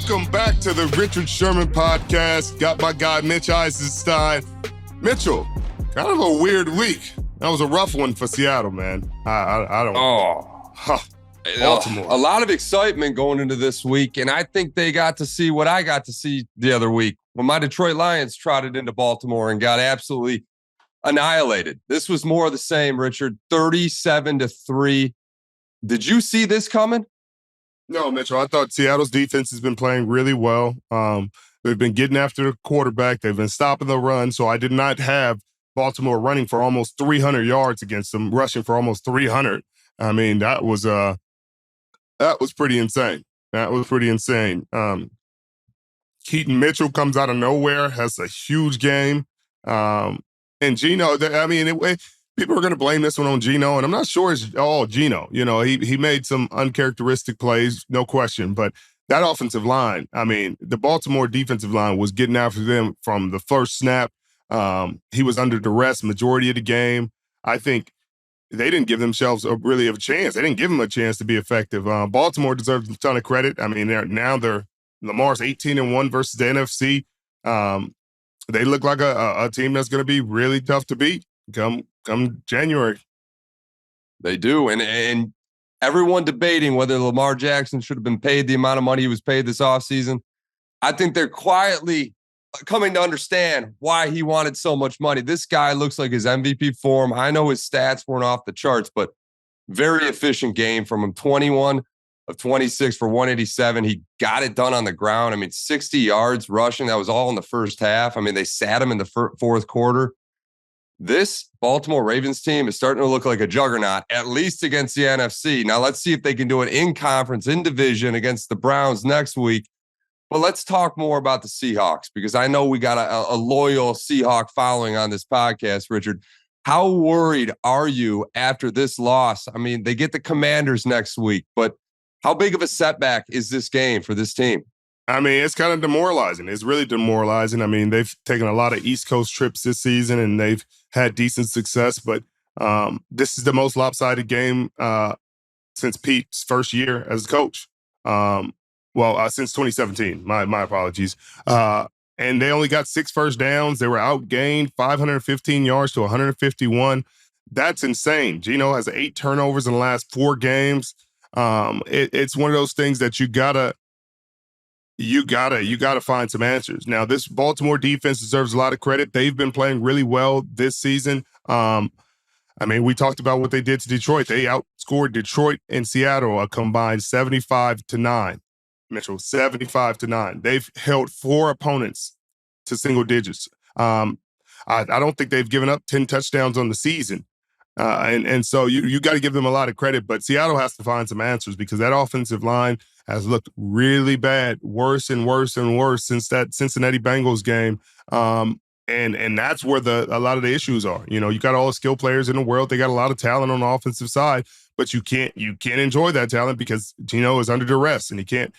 Welcome back to the Richard Sherman podcast. Got my guy Mitch Eisenstein. Mitchell, kind of a weird week. That was a rough one for Seattle, man. I don't. Baltimore. A lot of excitement going into this week, and I think they got to see what I got to see the other week when my Detroit Lions trotted into Baltimore and got absolutely annihilated. This was more of the same, Richard. 37-3. Did you see this coming? No, Mitchell. I thought Seattle's defense has been playing really well. They've been getting after the quarterback. They've been stopping the run. So I did not have Baltimore running for almost 300 yards against them, rushing for almost 300. I mean, that was pretty insane. Keaton Mitchell comes out of nowhere, has a huge game. And Geno, people are going to blame this one on Geno, and I'm not sure it's all Geno. You know, he made some uncharacteristic plays, no question. But that offensive line, I mean, the Baltimore defensive line was getting after them from the first snap. He was under duress majority of the game. I think they didn't give themselves really a chance. They didn't give him a chance to be effective. Baltimore deserves a ton of credit. I mean, they're Lamar's 18-1 versus the NFC. They look like a team that's going to be really tough to beat come January. They do. And everyone debating whether Lamar Jackson should have been paid the amount of money he was paid this offseason. I think they're quietly coming to understand why he wanted so much money. This guy looks like his MVP form. I know his stats weren't off the charts, but very efficient game from him. 21 of 26 for 187. He got it done on the ground. I mean, 60 yards rushing. That was all in the first half. I mean, they sat him in the fourth quarter. This Baltimore Ravens team is starting to look like a juggernaut, at least against the NFC. Now, let's see if they can do it in conference, in division against the Browns next week. But let's talk more about the Seahawks, because I know we got a loyal Seahawk following on this podcast, Richard. How worried are you after this loss? I mean, they get the Commanders next week, but how big of a setback is this game for this team? I mean, it's kind of demoralizing. It's really demoralizing. I mean, they've taken a lot of East Coast trips this season, and they've had decent success. But this is the most lopsided game since Pete's first year as a coach. Since 2017. My apologies. And they only got 6 first downs. They were outgained 515 yards to 151. That's insane. Geno has 8 turnovers in the last 4 games. It's one of those things that you gotta find some answers. Now, this Baltimore defense deserves a lot of credit. They've been playing really well this season. I mean, we talked about what they did to Detroit. They outscored Detroit and Seattle a combined 75-9. Mitchell, 75-9. They've held 4 opponents to single digits. I don't think they've given up 10 touchdowns on the season. And so you got to give them a lot of credit, but Seattle has to find some answers, because that offensive line has looked really bad, worse and worse and worse since that Cincinnati Bengals game. And that's where a lot of the issues are. You know, you got all the skill players in the world. They got a lot of talent on the offensive side, but you can't enjoy that talent because Geno is under duress and he can't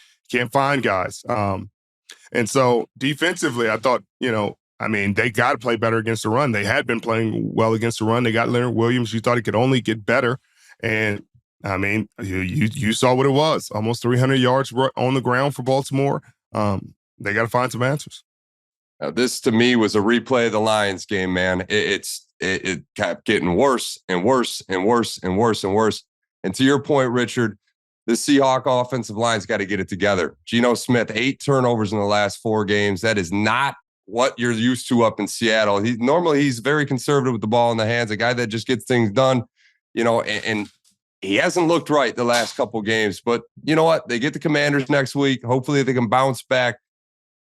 find guys. And so defensively, I thought, they got to play better against the run. They had been playing well against the run. They got Leonard Williams. You thought he could only get better. And, I mean, you saw what it was. Almost 300 yards on the ground for Baltimore. They got to find some answers. Now, this, to me, was a replay of the Lions game, man. It kept getting worse and worse and worse and worse and worse. And to your point, Richard, the Seahawks offensive line's got to get it together. Geno Smith, 8 turnovers in the last 4 games. That is not what you're used to up in Seattle. He's very conservative with the ball in the hands, a guy that just gets things done, and he hasn't looked right the last couple games. But you know what? They get the Commanders next week. Hopefully they can bounce back.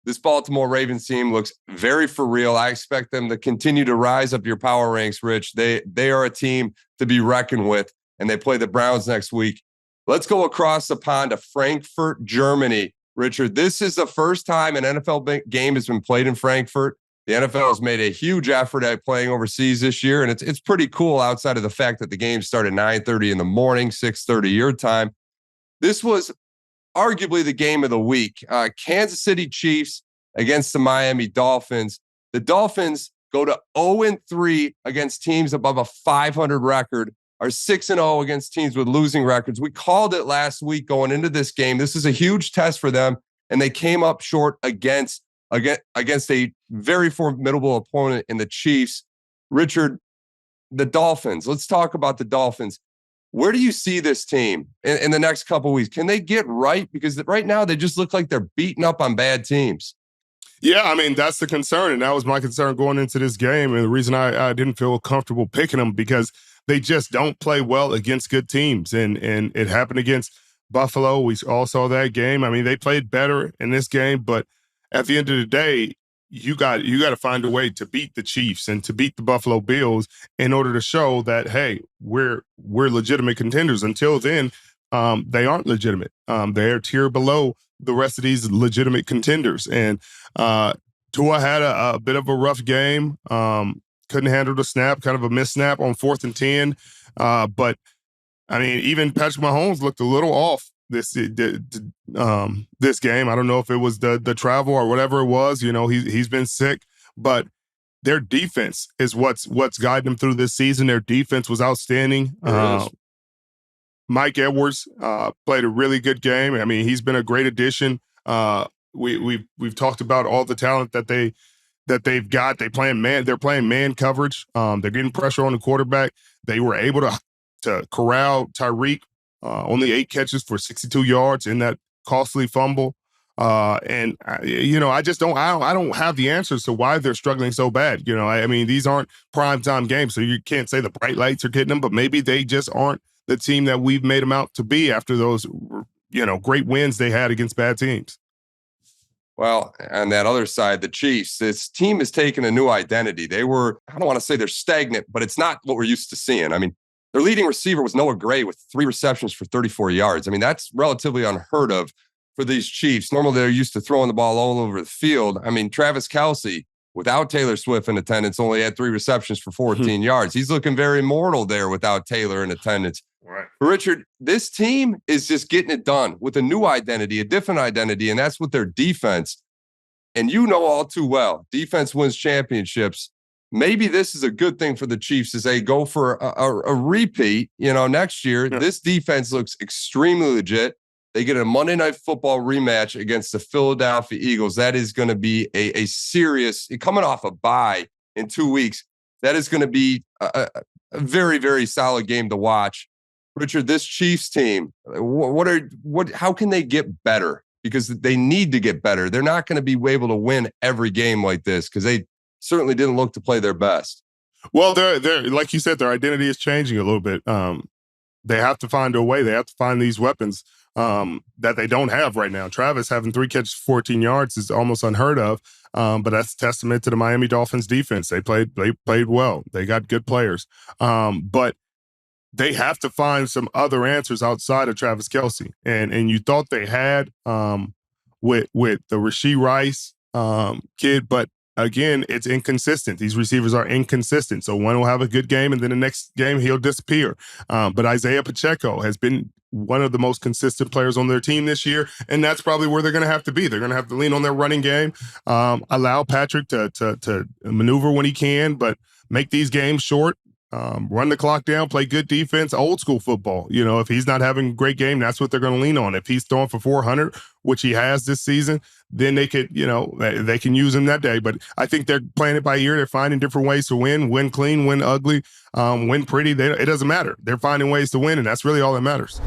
This Baltimore Ravens team looks very for real. I expect them to continue to rise up your power ranks, Rich. They are a team to be reckoned with, and they play the Browns next week. Let's go across the pond to Frankfurt, Germany. Richard, this is the first time an NFL game has been played in Frankfurt. The NFL has made a huge effort at playing overseas this year, and it's pretty cool outside of the fact that the game started 9:30 in the morning, 6:30 your time. This was arguably the game of the week. Kansas City Chiefs against the Miami Dolphins. The Dolphins go to 0-3 against teams above a 500 record, are 6-0 against teams with losing records. We called it last week going into this game. This is a huge test for them, and they came up short against a very formidable opponent in the Chiefs. Richard, the Dolphins. Let's talk about the Dolphins. Where do you see this team in the next couple of weeks? Can they get right? Because right now they just look like they're beating up on bad teams. Yeah, I mean, that's the concern. And that was my concern going into this game. And the reason I didn't feel comfortable picking them, because they just don't play well against good teams. And it happened against Buffalo. We all saw that game. I mean, they played better in this game, but at the end of the day, you got to find a way to beat the Chiefs and to beat the Buffalo Bills in order to show that, hey, we're legitimate contenders. Until then, they aren't legitimate. They're a tier below the rest of these legitimate contenders. And Tua had a bit of a rough game. Couldn't handle the snap, kind of a missed snap on 4th and 10. But I mean, even Patrick Mahomes looked a little off this game. I don't know if it was the travel or whatever it was. You know, he's been sick, but their defense is what's guiding them through this season. Their defense was outstanding. Mike Edwards played a really good game. I mean, he's been a great addition. We've talked about all the talent that they've got. They're playing man coverage. They're getting pressure on the quarterback. They were able to corral Tyreek. Only 8 catches for 62 yards in that costly fumble. And I don't have the answers to why they're struggling so bad. You know, I mean, these aren't primetime games, so you can't say the bright lights are hitting them, but maybe they just aren't the team that we've made them out to be after those, great wins they had against bad teams. Well, on that other side, the Chiefs, this team has taken a new identity. I don't want to say they're stagnant, but it's not what we're used to seeing. I mean, their leading receiver was Noah Gray with 3 receptions for 34 yards. I mean, that's relatively unheard of for these Chiefs. Normally, they're used to throwing the ball all over the field. I mean, Travis Kelce, without Taylor Swift in attendance, only had 3 receptions for 14 yards. He's looking very mortal there without Taylor in attendance. Right. Richard, this team is just getting it done with a new identity, a different identity, and that's with their defense. And you know all too well, defense wins championships. Maybe this is a good thing for the Chiefs as they go for a repeat, next year. Yeah. This defense looks extremely legit. They get a Monday Night Football rematch against the Philadelphia Eagles. That is going to be a serious, coming off a bye in 2 weeks, that is going to be a very, very solid game to watch. Richard, this Chiefs team, how can they get better? Because they need to get better. They're not going to be able to win every game like this because they certainly didn't look to play their best. Well, they're like you said, their identity is changing a little bit. They have to find a way. They have to find these weapons that they don't have right now. Travis having 3 catches, 14 yards is almost unheard of. But that's a testament to the Miami Dolphins defense. They played well. They got good players. But they have to find some other answers outside of Travis Kelce. And you thought they had with the Rashee Rice kid, but again, it's inconsistent. These receivers are inconsistent. So one will have a good game, and then the next game he'll disappear. But Isaiah Pacheco has been one of the most consistent players on their team this year, and that's probably where they're going to have to be. They're going to have to lean on their running game, allow Patrick to maneuver when he can, but make these games short. Run the clock down, play good defense, old school football. If he's not having a great game, that's what they're going to lean on. If he's throwing for 400, which he has this season, then they could, they can use him that day. But I think they're playing it by ear. They're finding different ways to win clean, win ugly, win pretty. It doesn't matter. They're finding ways to win, and that's really all that matters.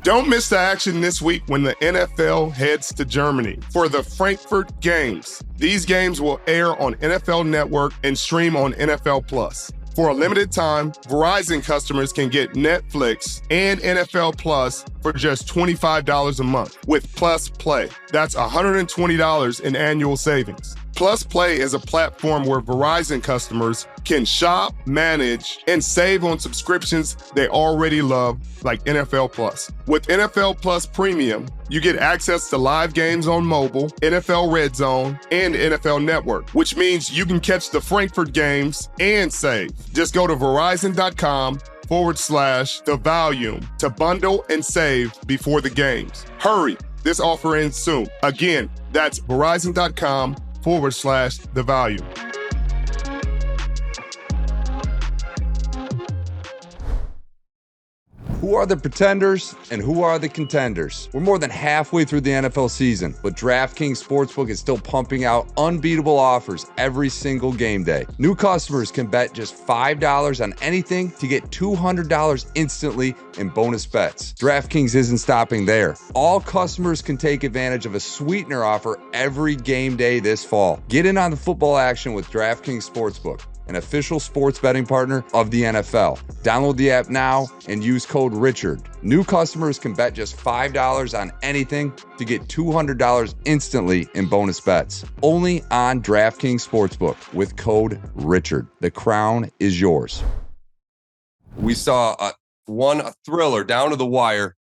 Don't miss the action this week when the NFL heads to Germany for the Frankfurt Games. These games will air on NFL Network and stream on NFL Plus. For a limited time, Verizon customers can get Netflix and NFL Plus for just $25 a month with Plus Play. That's $120 in annual savings. Plus Play is a platform where Verizon customers can shop, manage, and save on subscriptions they already love, like NFL Plus. With NFL Plus Premium, you get access to live games on mobile, NFL Red Zone, and NFL Network, which means you can catch the Frankfurt games and save. Just go to Verizon.com/the volume to bundle and save before the games. Hurry, this offer ends soon. Again, that's Verizon.com/the volume. Who are the pretenders and who are the contenders? We're more than halfway through the NFL season, but DraftKings Sportsbook is still pumping out unbeatable offers every single game day. New customers can bet just $5 on anything to get $200 instantly in bonus bets. DraftKings isn't stopping there. All customers can take advantage of a sweetener offer every game day this fall. Get in on the football action with DraftKings Sportsbook, an official sports betting partner of the NFL. Download the app now and use code Richard. New customers can bet just $5 on anything to get $200 instantly in bonus bets. Only on DraftKings Sportsbook with code Richard. The crown is yours. We saw a thriller down to the wire.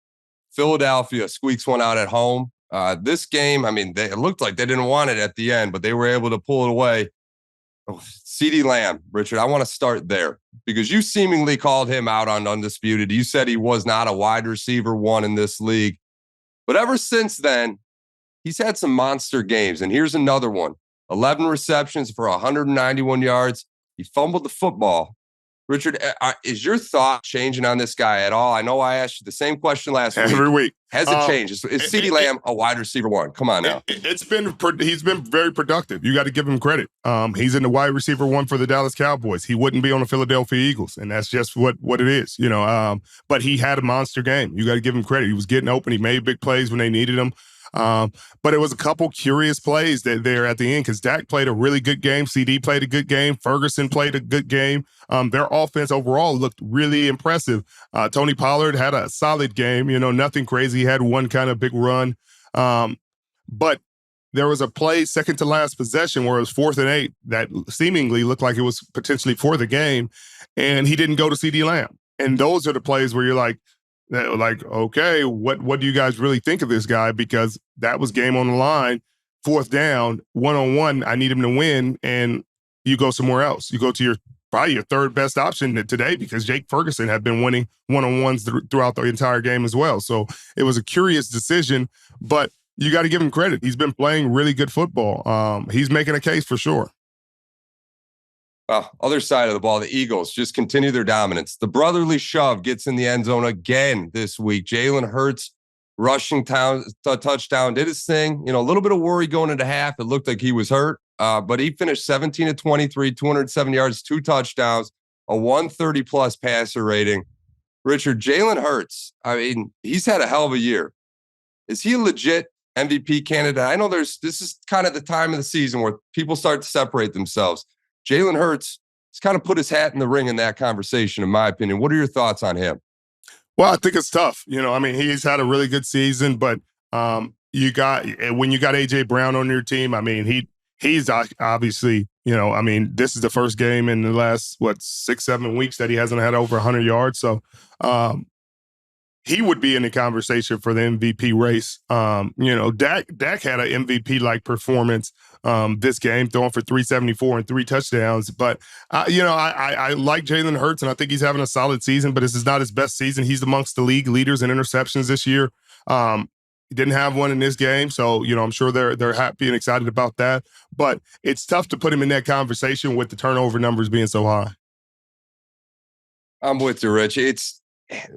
Philadelphia squeaks one out at home. This game, it looked like they didn't want it at the end, but they were able to pull it away. Oh, CeeDee Lamb, Richard, I want to start there because you seemingly called him out on Undisputed. You said he was not a wide receiver one in this league. But ever since then, he's had some monster games. And here's another one. 11 receptions for 191 yards. He fumbled the football. Richard, is your thought changing on this guy at all? I know I asked you the same question last week. Every week. Has it changed? Is CeeDee Lamb a wide receiver one? Come on now. He's been very productive. You got to give him credit. He's in the wide receiver one for the Dallas Cowboys. He wouldn't be on the Philadelphia Eagles, and that's just what it is, But he had a monster game. You got to give him credit. He was getting open. He made big plays when they needed him. But it was a couple curious plays there at the end because Dak played a really good game. CD played a good game. Ferguson played a good game. Their offense overall looked really impressive. Tony Pollard had a solid game, nothing crazy. He had one kind of big run. But there was a play second to last possession where it was 4th and 8 that seemingly looked like it was potentially for the game. And he didn't go to CeeDee Lamb. And those are the plays where you're like, okay, what do you guys really think of this guy? Because that was game on the line, 4th down, 1-on-1. I need him to win, and you go somewhere else. You go to probably your third best option today because Jake Ferguson had been winning 1-on-1s throughout the entire game as well. So it was a curious decision, but you got to give him credit. He's been playing really good football. He's making a case for sure. Well, other side of the ball, the Eagles just continue their dominance. The brotherly shove gets in the end zone again this week. Jalen Hurts rushing touchdown, did his thing. A little bit of worry going into half. It looked like he was hurt, but he finished 17 of 23, 207 yards, 2 touchdowns, a 130-plus passer rating. Richard, Jalen Hurts, he's had a hell of a year. Is he a legit MVP candidate? I know this is kind of the time of the season where people start to separate themselves. Jalen Hurts has kind of put his hat in the ring in that conversation, in my opinion. What are your thoughts on him? Well, I think it's tough. He's had a really good season, but when you got A.J. Brown on your team, he's obviously, this is the first game in the last, 6-7 weeks that he hasn't had over 100 yards. So he would be in the conversation for the MVP race. Dak had an MVP-like performance this game, throwing for 374 and 3 touchdowns. But, I like Jalen Hurts, and I think he's having a solid season, but this is not his best season. He's amongst the league leaders in interceptions this year. He didn't have one in this game, so, I'm sure they're happy and excited about that. But it's tough to put him in that conversation with the turnover numbers being so high. I'm with you, Rich.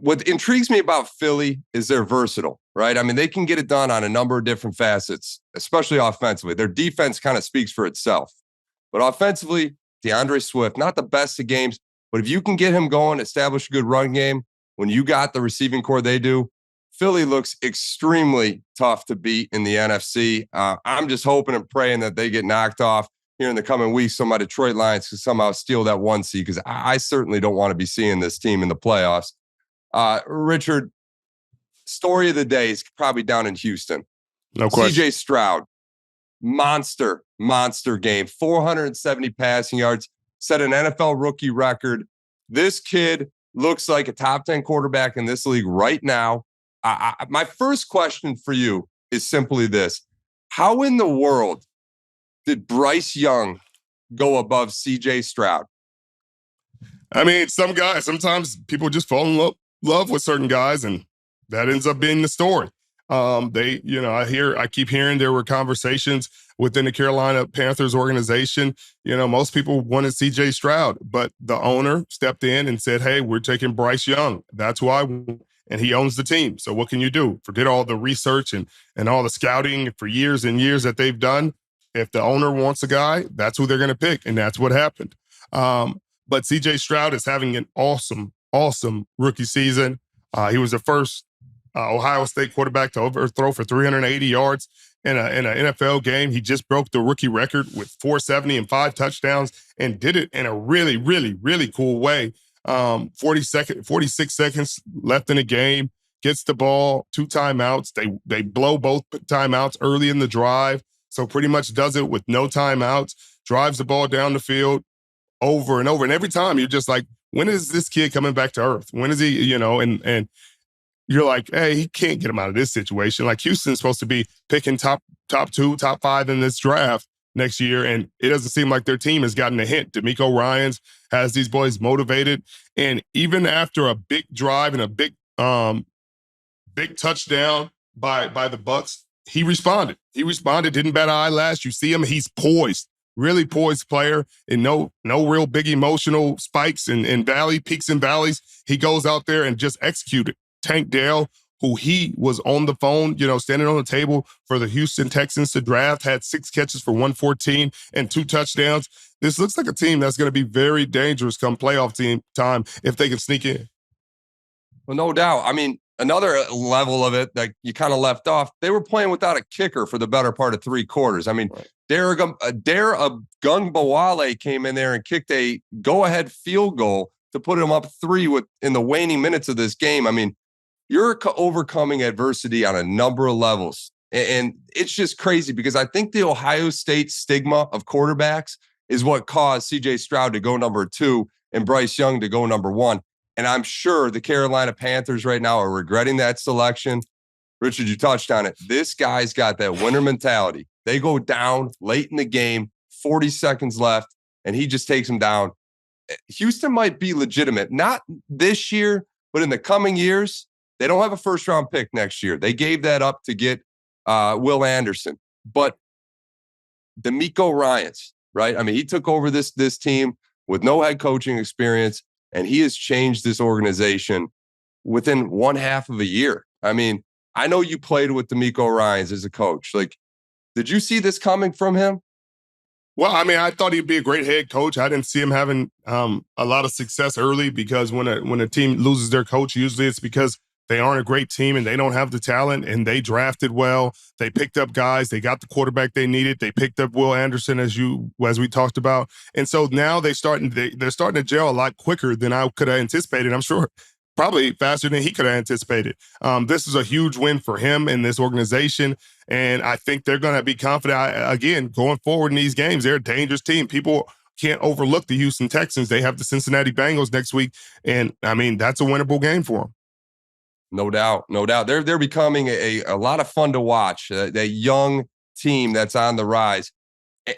What intrigues me about Philly is they're versatile, right? They can get it done on a number of different facets, especially offensively. Their defense kind of speaks for itself. But offensively, DeAndre Swift, not the best of games, but if you can get him going, establish a good run game, when you got the receiving core they do, Philly looks extremely tough to beat in the NFC. I'm just hoping and praying that they get knocked off here in the coming weeks so my Detroit Lions can somehow steal that 1 seed, because I certainly don't want to be seeing this team in the playoffs. Richard, story of the day is probably down in Houston. No question. CJ Stroud, monster game, 470 passing yards, set an NFL rookie record. This kid looks like a top 10 quarterback in this league right now. My first question for you is simply this. How in the world did Bryce Young go above CJ Stroud? Sometimes people just fall in love with certain guys, and that ends up being the story. I keep hearing there were conversations within the Carolina Panthers organization. Most people wanted CJ Stroud, but the owner stepped in and said, hey, we're taking Bryce Young. That's why and he owns the team. So what can you do? Forget all the research and all the scouting for years and years that they've done. If the owner wants a guy, that's who they're going to pick, and that's what happened. But CJ Stroud is having an awesome rookie season. He was the first Ohio State quarterback to overthrow for 380 yards in an NFL game. He just broke the rookie record with 470 and 5 touchdowns and did it in a really, really, really cool way. 46 seconds left in the game, gets the ball, 2 timeouts. They blow both timeouts early in the drive, so pretty much does it with no timeouts, drives the ball down the field over and over. And every time you're just like, when is this kid coming back to earth? When is he, and you're like, hey, he can't get him out of this situation. Like Houston's supposed to be picking top 2, top 5 in this draft next year, and it doesn't seem like their team has gotten a hint. DeMeco Ryans has these boys motivated, and even after a big drive and a big touchdown by the Bucs, he responded. Didn't bat an eyelash. You see him, he's poised. Really poised player, and no real big emotional spikes and peaks and valleys. He goes out there and just executed. Tank Dell, who he was on the phone, standing on the table for the Houston Texans to draft, had 6 catches for 114 and 2 touchdowns. This looks like a team that's going to be very dangerous come playoff team time if they can sneak in. Well, no doubt. I mean, another level of it that you kind of left off, they were playing without a kicker for the better part of 3 quarters. I mean, right. Dare Agungbawale came in there and kicked a go-ahead field goal to put him up 3 in the waning minutes of this game. I mean, you're overcoming adversity on a number of levels. And it's just crazy because I think the Ohio State stigma of quarterbacks is what caused CJ Stroud to go number 2 and Bryce Young to go number 1. And I'm sure the Carolina Panthers right now are regretting that selection. Richard, you touched on it. This guy's got that winner mentality. They go down late in the game, 40 seconds left, and he just takes them down. Houston might be legitimate. Not this year, but in the coming years. They don't have a first-round pick next year. They gave that up to get Will Anderson. But DeMeco Ryans, right? I mean, he took over this team with no head coaching experience, and he has changed this organization within 1/2 of a year. I mean, I know you played with DeMeco Ryans as a coach. Like, did you see this coming from him? Well, I mean, I thought he'd be a great head coach. I didn't see him having a lot of success early because when a team loses their coach, usually it's because they aren't a great team and they don't have the talent, and they drafted well. They picked up guys. They got the quarterback they needed. They picked up Will Anderson, as we talked about. And so now they're starting to gel a lot quicker than I could have anticipated. I'm sure probably faster than he could have anticipated. This is a huge win for him and this organization. And I think they're going to be confident, again, going forward in these games. They're a dangerous team. People can't overlook the Houston Texans. They have the Cincinnati Bengals next week. And, I mean, that's a winnable game for them. No doubt. They're becoming a lot of fun to watch. That young team that's on the rise.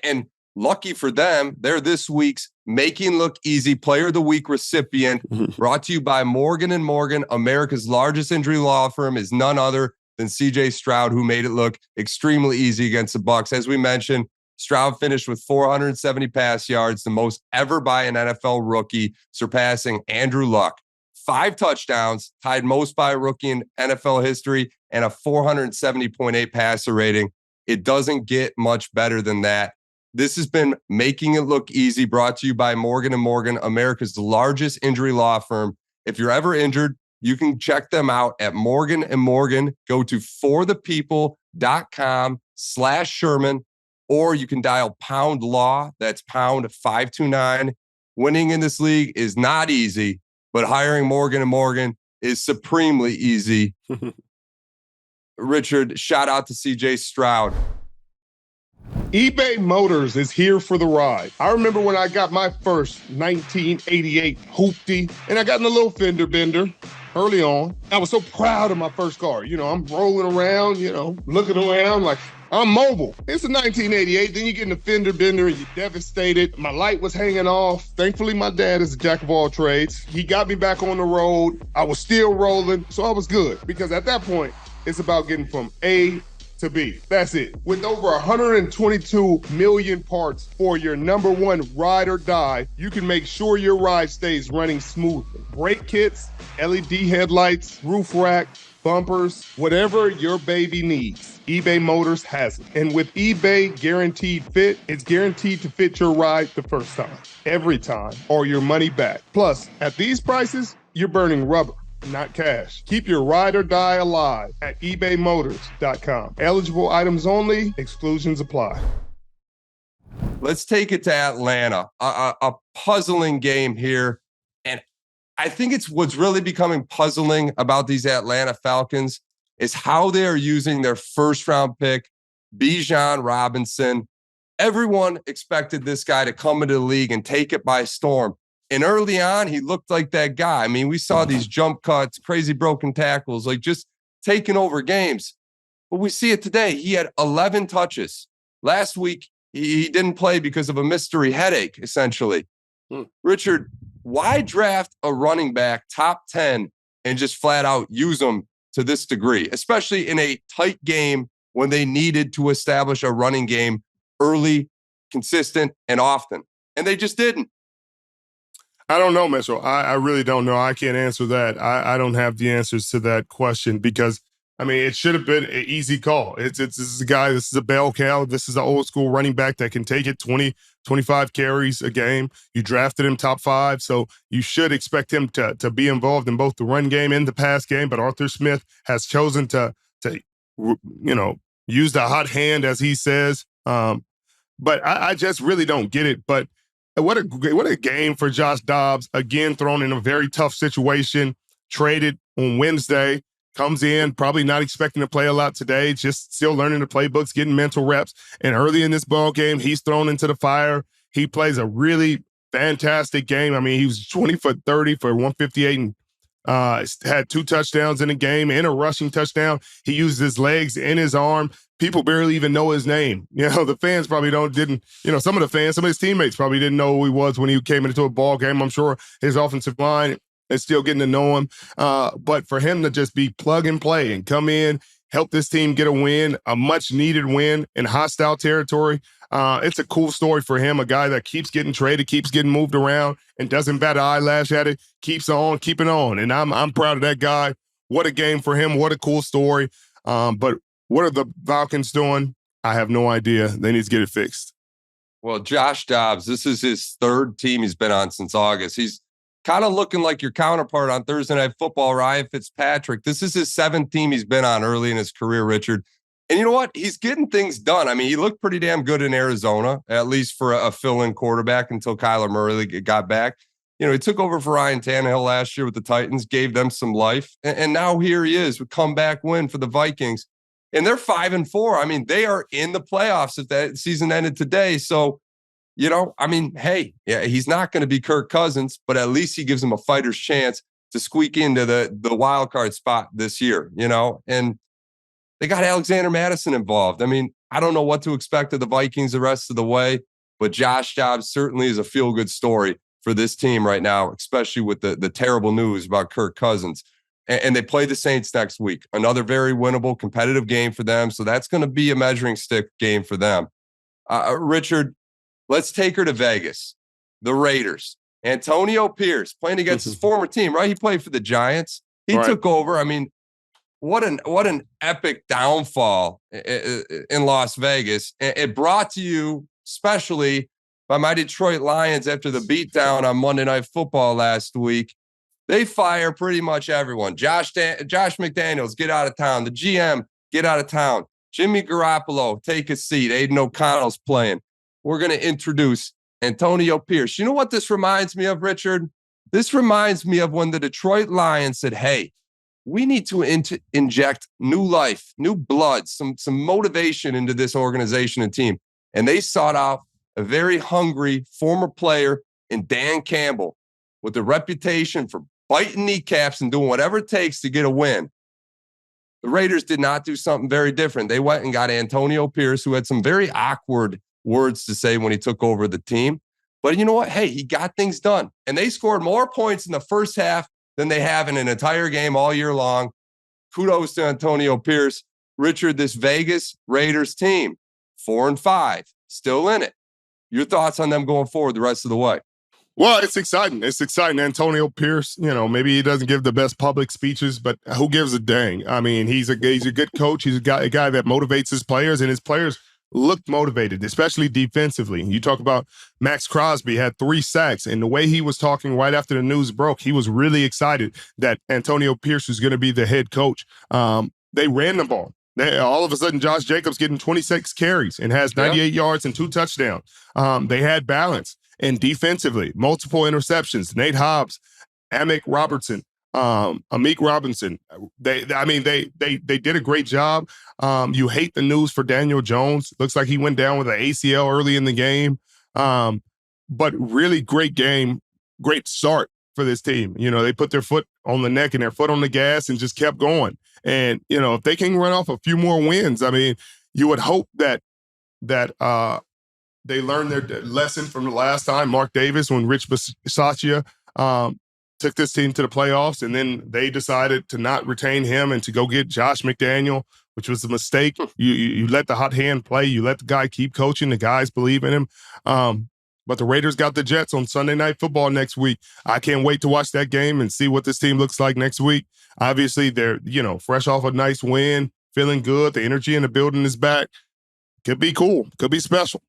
And lucky for them, they're this week's Making Look Easy Player of the Week recipient, brought to you by Morgan & Morgan. America's largest injury law firm is none other than CJ Stroud, who made it look extremely easy against the Bucs. As we mentioned, Stroud finished with 470 pass yards, the most ever by an NFL rookie, surpassing Andrew Luck. 5 touchdowns, tied most by a rookie in NFL history, and a 470.8 passer rating. It doesn't get much better than that. This has been Making It Look Easy, brought to you by Morgan & Morgan, America's largest injury law firm. If you're ever injured, you can check them out at Morgan & Morgan. Go to forthepeople.com/Sherman, or you can dial pound law. That's pound 529. Winning in this league is not easy, but hiring Morgan & Morgan is supremely easy. Richard, shout out to CJ Stroud. eBay Motors is here for the ride. I remember when I got my first 1988 Hoopty, and I got in a little fender bender early on. I was so proud of my first car. I'm rolling around, looking around like I'm mobile. It's a 1988. Then you get in a fender bender and you're devastated. My light was hanging off. Thankfully, my dad is a jack of all trades. He got me back on the road. I was still rolling, so I was good. Because at that point, it's about getting from A to be. That's it. With over 122 million parts for your number one ride or die, you can make sure your ride stays running smoothly. Brake kits, LED headlights, roof rack, bumpers, whatever your baby needs, eBay Motors has it. And with eBay Guaranteed Fit, it's guaranteed to fit your ride the first time, every time, or your money back. Plus, at these prices, you're burning rubber, not cash. Keep your ride or die alive at ebaymotors.com. Eligible items only, exclusions apply. Let's take it to Atlanta, a puzzling game here. And I think it's what's really becoming puzzling about these Atlanta Falcons is how they are using their first round pick, Bijan Robinson. Everyone expected this guy to come into the league and take it by storm. And early on, he looked like that guy. I mean, we saw these jump cuts, crazy broken tackles, like just taking over games. But we see it today. He had 11 touches. Last week, he didn't play because of a mystery headache, essentially. Richard, why draft a running back top 10 and just flat out use him to this degree, especially in a tight game when they needed to establish a running game early, consistent, and often? And they just didn't. I don't know, Mitchell. I really don't know. I can't answer that. I don't have the answers to that question because, I mean, it should have been an easy call. This is a guy, this is a bell cow. This is an old school running back that can take it 20, 25 carries a game. You drafted him top 5, so you should expect him to be involved in both the run game and the pass game. But Arthur Smith has chosen to use the hot hand, as he says. But I just really don't get it. But what a game for Josh Dobbs, again thrown in a very tough situation, traded on Wednesday, comes in, probably not expecting to play a lot today, just still learning the playbooks, getting mental reps. And early in this ball game, he's thrown into the fire. He plays a really fantastic game. I mean, he was 20 for 30 for 158 and had 2 touchdowns in the game and a rushing touchdown. He used his legs and his arm. People barely even know his name. The fans probably didn't, some of the fans, some of his teammates probably didn't know who he was when he came into a ball game. I'm sure his offensive line is still getting to know him. But for him to just be plug and play and come in, help this team get a win, a much needed win in hostile territory. It's a cool story for him, a guy that keeps getting traded, keeps getting moved around and doesn't bat an eyelash at it, keeps on keeping on. And I'm proud of that guy. What a game for him. What a cool story. But what are the Falcons doing? I have no idea. They need to get it fixed. Well, Josh Dobbs, this is his 3rd team he's been on since August. He's kind of looking like your counterpart on Thursday Night Football, Ryan Fitzpatrick. This is his 7th team he's been on early in his career, Richard. And you know what? He's getting things done. I mean, he looked pretty damn good in Arizona, at least for a fill-in quarterback until Kyler Murray got back. He took over for Ryan Tannehill last year with the Titans, gave them some life. And now here he is with comeback win for the Vikings. And they're 5-4. I mean, they are in the playoffs if that season ended today. So, hey, yeah, he's not going to be Kirk Cousins, but at least he gives him a fighter's chance to squeak into the wild card spot this year, and they got Alexander Madison involved. I mean, I don't know what to expect of the Vikings the rest of the way, but Josh Dobbs certainly is a feel-good story for this team right now, especially with the terrible news about Kirk Cousins. And they play the Saints next week, another very winnable, competitive game for them. So that's going to be a measuring stick game for them. Richard, let's take her to Vegas. The Raiders. Antonio Pierce playing against his former team, right? He played for the Giants. He took over. I mean, what an epic downfall in Las Vegas. It brought to you especially by my Detroit Lions after the beatdown on Monday Night Football last week. They fire pretty much everyone. Josh McDaniels, get out of town. The GM, get out of town. Jimmy Garoppolo, take a seat. Aiden O'Connell's playing. We're going to introduce Antonio Pierce. You know what this reminds me of, Richard? This reminds me of when the Detroit Lions said, hey, we need to inject new life, new blood, some motivation into this organization and team. And they sought out a very hungry former player in Dan Campbell with a reputation for biting kneecaps and doing whatever it takes to get a win. The Raiders did not do something very different. They went and got Antonio Pierce, who had some very awkward words to say when he took over the team. But you know what? Hey, he got things done. And they scored more points in the first half than they have in an entire game all year long. Kudos to Antonio Pierce. Richard, this Vegas Raiders team, 4-5, still in it. Your thoughts on them going forward the rest of the way? Well, it's exciting. It's exciting. Antonio Pierce, maybe he doesn't give the best public speeches, but who gives a dang? I mean, he's a good coach. He's a guy that motivates his players, and his players look motivated, especially defensively. You talk about Max Crosby had 3 sacks, and the way he was talking right after the news broke, he was really excited that Antonio Pierce was going to be the head coach. They ran the ball. All of a sudden, Josh Jacobs getting 26 carries and has 98 yards and 2 touchdowns. They had balance. And defensively, multiple interceptions. Nate Hobbs, Amik Robinson. They did a great job. You hate the news for Daniel Jones. Looks like he went down with an ACL early in the game. But really great game, great start for this team. They put their foot on the neck and their foot on the gas and just kept going. And, if they can run off a few more wins, I mean, you would hope that they learned their lesson from the last time, Mark Davis, when Rich Bisaccia took this team to the playoffs, and then they decided to not retain him and to go get Josh McDaniel, which was a mistake. You let the hot hand play. You let the guy keep coaching. The guys believe in him. But the Raiders got the Jets on Sunday Night Football next week. I can't wait to watch that game and see what this team looks like next week. Obviously, they're, fresh off a nice win, feeling good. The energy in the building is back. Could be cool. Could be special.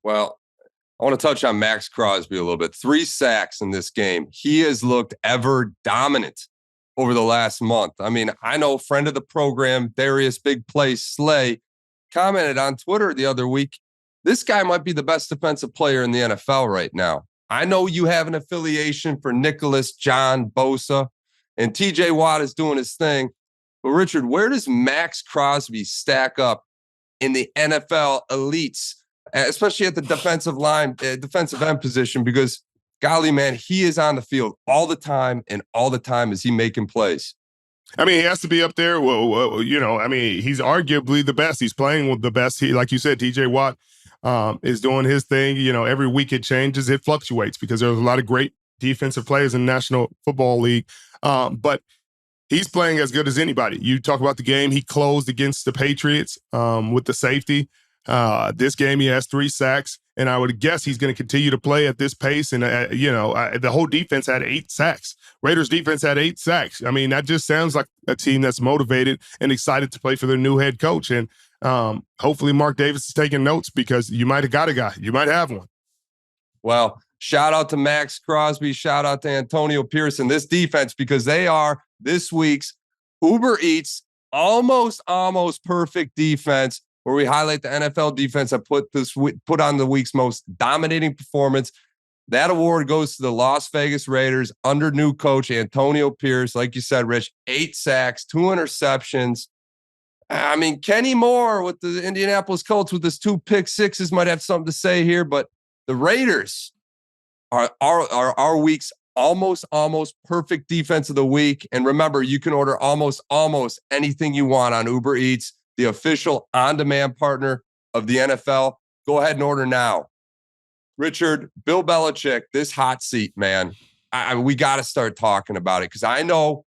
Well, I want to touch on Max Crosby a little bit. 3 sacks in this game. He has looked ever dominant over the last month. I mean, I know friend of the program, Darius Big Play Slay, commented on Twitter the other week, this guy might be the best defensive player in the NFL right now. I know you have an affiliation for Nicholas, John, Bosa, and TJ Watt is doing his thing. But Richard, where does Max Crosby stack up in the NFL elites, especially at the defensive end position? Because golly, man, he is on the field all the time, and all the time is he making plays. I mean, he has to be up there. Well, he's arguably the best. He's playing with the best. Like you said, TJ Watt is doing his thing. Every week it changes. It fluctuates because there's a lot of great defensive players in the National Football League. But he's playing as good as anybody. You talk about the game he closed against the Patriots with the safety. This game he has 3 sacks, and I would guess he's going to continue to play at this pace. And, the whole defense had 8 sacks. Raiders defense had 8 sacks. I mean, that just sounds like a team that's motivated and excited to play for their new head coach. And hopefully Mark Davis is taking notes, because you might have got a guy. You might have one. Well, shout out to Max Crosby. Shout out to Antonio Pierce and this defense, because they are this week's Uber Eats almost perfect defense, where we highlight the NFL defense that put on the week's most dominating performance. That award goes to the Las Vegas Raiders under new coach Antonio Pierce. Like you said, Rich, 8 sacks, 2 interceptions. I mean, Kenny Moore with the Indianapolis Colts with his 2 pick sixes might have something to say here, but the Raiders are our week's almost perfect defense of the week. And remember, you can order almost anything you want on Uber Eats, the official on-demand partner of the NFL. Go ahead and order now. Richard, Bill Belichick, this hot seat, man. We got to start talking about it, because I know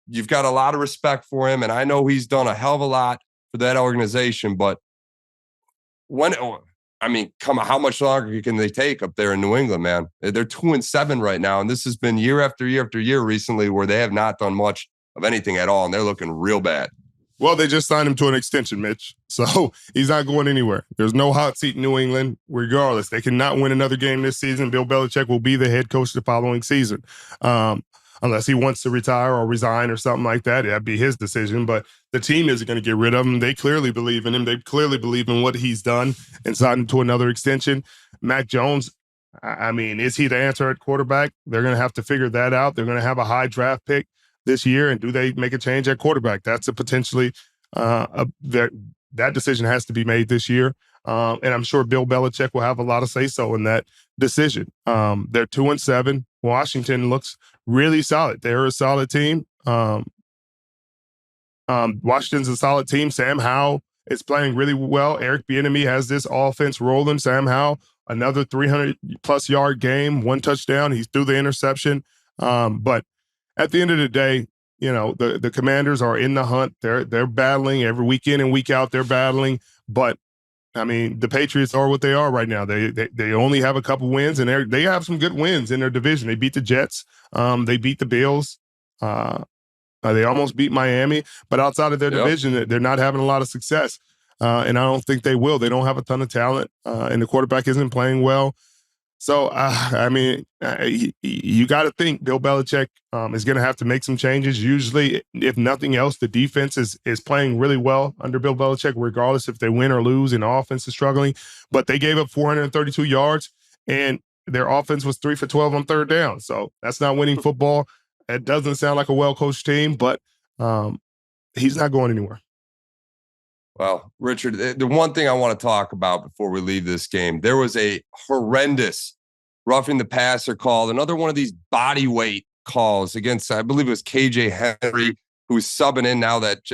you've got a lot of respect for him, and I know he's done a hell of a lot for that organization. But how much longer can they take up there in New England, man? They're 2-7 right now, and this has been year after year after year recently where they have not done much of anything at all, and they're looking real bad. Well, they just signed him to an extension, Mitch. So he's not going anywhere. There's no hot seat in New England, regardless. They cannot win another game this season. Bill Belichick will be the head coach the following season. Unless he wants to retire or resign or something like that. That'd be his decision. But the team isn't going to get rid of him. They clearly believe in him. They clearly believe in what he's done and signed him to another extension. Mac Jones, I mean, is he the answer at quarterback? They're going to have to figure that out. They're going to have a high draft pick this year, and do they make a change at quarterback? That's a potentially that decision has to be made this year, and I'm sure Bill Belichick will have a lot of say-so in that decision. They're 2-7. Washington looks really solid. They're a solid team. Washington's a solid team. Sam Howell is playing really well. Eric Bieniemy has this offense rolling. Sam Howell, another 300-plus yard game, 1 touchdown. He threw the interception, but at the end of the day, the Commanders are in the hunt. They're battling every week in and week out. They're battling, but I mean, the Patriots are what they are right now. They only have a couple wins, and they have some good wins in their division. They beat the Jets. They beat the Bills. They almost beat Miami, but outside of their division, they're not having a lot of success. And I don't think they will. They don't have a ton of talent, and the quarterback isn't playing well. So, I mean, you got to think Bill Belichick is going to have to make some changes. Usually, if nothing else, the defense is playing really well under Bill Belichick, regardless if they win or lose and the offense is struggling. But they gave up 432 yards, and their offense was 3 for 12 on third down. So that's not winning football. It doesn't sound like a well-coached team, but he's not going anywhere. Well, Richard, the one thing I want to talk about before we leave this game, there was a horrendous roughing the passer call, another one of these body weight calls against, I believe it was KJ Henry, who's subbing in now that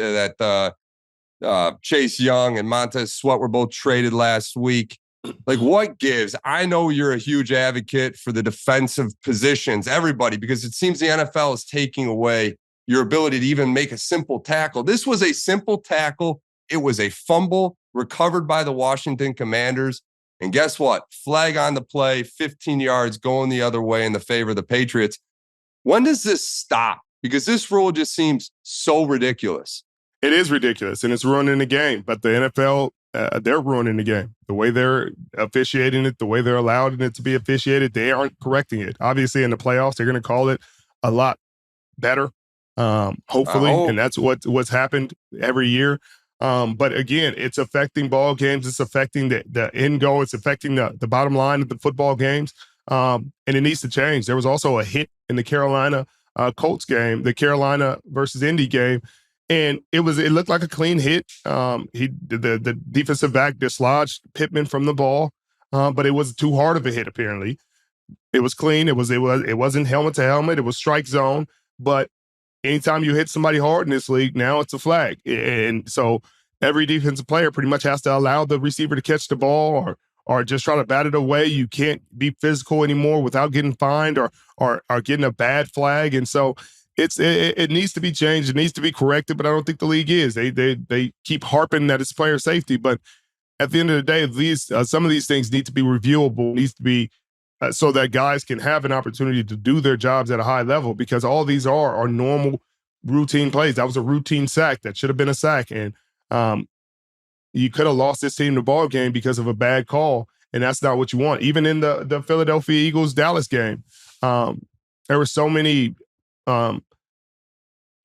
Chase Young and Montez Sweat were both traded last week. Like, what gives? I know you're a huge advocate for the defensive positions, everybody, because it seems the NFL is taking away your ability to even make a simple tackle. This was a simple tackle. It was a fumble recovered by the Washington Commanders. And guess what? Flag on the play, 15 yards going the other way in the favor of the Patriots. When does this stop? Because this rule just seems so ridiculous. It is ridiculous, and it's ruining the game. But the NFL, they're ruining the game. The way they're officiating it, the way they're allowing it to be officiated, they aren't correcting it. Obviously, in the playoffs, they're going to call it a lot better, hopefully. And that's what's happened every year. But again, it's affecting ball games. It's affecting the end goal. It's affecting the bottom line of the football games. And it needs to change. There was also a hit in the Carolina Colts game, the Carolina versus Indy game. And it looked like a clean hit. The defensive back dislodged Pittman from the ball, but it was too hard of a hit, apparently. It was clean. It wasn't helmet to helmet. It was strike zone. But anytime you hit somebody hard in this league, now it's a flag. And so every defensive player pretty much has to allow the receiver to catch the ball or just try to bat it away. You can't be physical anymore without getting fined or getting a bad flag. And so it needs to be changed. It needs to be corrected, but I don't think the league is. They keep harping that it's player safety, but at the end of the day, some of these things need to be reviewable, needs to be so that guys can have an opportunity to do their jobs at a high level, because all these are normal routine plays. That was a routine sack. That should have been a sack. And you could have lost this team the ball game because of a bad call, and that's not what you want. Even in the Philadelphia Eagles-Dallas game, there were so many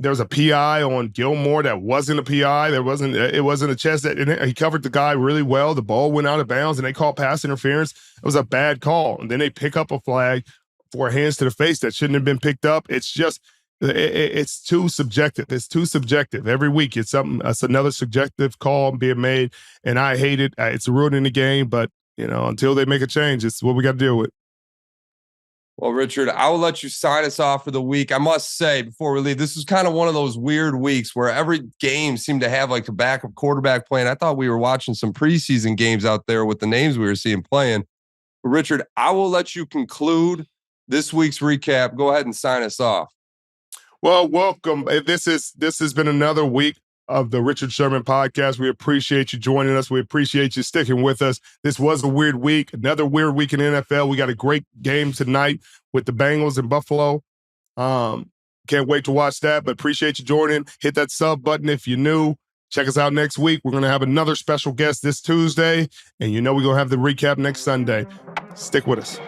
there was a PI on Gilmore that wasn't a PI. It wasn't a chest that he covered the guy really well. The ball went out of bounds and they called pass interference. It was a bad call. And then they pick up a flag for hands to the face that shouldn't have been picked up. It's just, it's too subjective. It's too subjective. Every week it's another subjective call being made. And I hate it. It's ruining the game, but until they make a change, it's what we got to deal with. Well, Richard, I will let you sign us off for the week. I must say, before we leave, this was kind of one of those weird weeks where every game seemed to have like a backup quarterback playing. I thought we were watching some preseason games out there with the names we were seeing playing. But Richard, I will let you conclude this week's recap. Go ahead and sign us off. Well, welcome. This has been another week of the Richard Sherman podcast. We appreciate you joining us. We appreciate you sticking with us. This was a weird week, another weird week in the NFL. We got a great game tonight with the Bengals in Buffalo. Can't wait to watch that, but appreciate you joining. Hit that sub button if you're new. Check us out next week. We're going to have another special guest this Tuesday, and we're going to have the recap next Sunday. Stick with us.